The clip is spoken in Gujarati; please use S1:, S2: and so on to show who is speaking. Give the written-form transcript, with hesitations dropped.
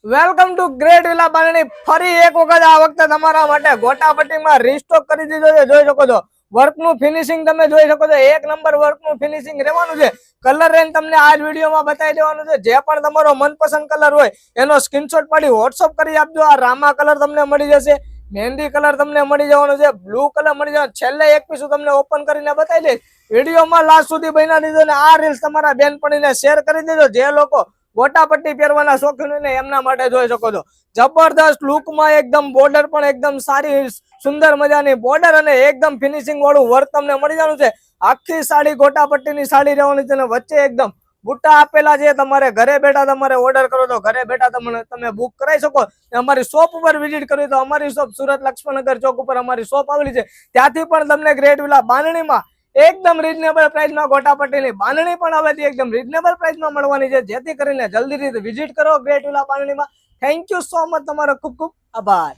S1: વેલકમ ટુ ગ્રેટ વિલા બારણી. ફરી એક વખત આ વખતે તમારા માટે ગોટાપટ્ટીમાં રીસ્ટોક કરી દીધો છે. જોઈ શકો છો વર્કનું ફિનિશિંગ તમે જોઈ શકો છો. એક નંબર વર્કનું ફિનિશિંગ રહેવાનું છે. કલર રેન્જ તમને આ જ વિડીયોમાં બતાવી દેવાનું છે. જે પણ તમારો મનપસંદ કલર હોય એનો સ્ક્રીનશોટ પાડી વોટ્સઅપ કરી આપજો. આ રામા કલર તમને મળી જશે, મહેંદી કલર તમને મળી જવાનો છે, બ્લુ કલર મળી જવાનો. છેલ્લે એક પીસ તમને ઓપન કરીને બતાવી દઈશ. વિડીયોમાં લાસ્ટ સુધી બન્યા દીધો ને આ રીલ્સ તમારા બેનપણીને શેર કરી દેજો. જે લોકો ગોટાપટ્ટી પહેરવાના શોખીન હોય ને એમના માટે જોઈ શકો છો. જબરદસ્ત લુકમાં એકદમ બોર્ડર પણ એકદમ સારી સુંદર મજાની બોર્ડર અને એકદમ ફિનિશિંગ વાળું વર્ક તમને મળી જવાનું છે. આખી સાડી ગોટાપટ્ટીની સાડી રહેવાની છે. વચ્ચે એકદમ બુટ્ટા આપેલા છે. તમારે ઘરે બેઠા તમારે ઓર્ડર કરો તો ઘરે બેઠા તમે બુક કરાવી શકો. અમારી શોપ ઉપર વિઝિટ કરવી તો અમારી શોપ સુરત લક્ષ્મણનગર ચોક ઉપર અમારી શોપ આવેલી છે. ત્યાંથી પણ તમને ગ્રેટ વિલા બાંધણીમાં એકદમ રીઝનેબલ પ્રાઇસમાં ગોટાપટ્ટીની બાંધણી પણ હવે એકદમ રીઝનેબલ પ્રાઇસમાં મળવાની છે. જેથી કરીને જલ્દીથી વિઝિટ કરો ગ્રેટ વિલા બાંધણીમાં. Thank you so much. તમારો ખૂબ ખૂબ આભાર.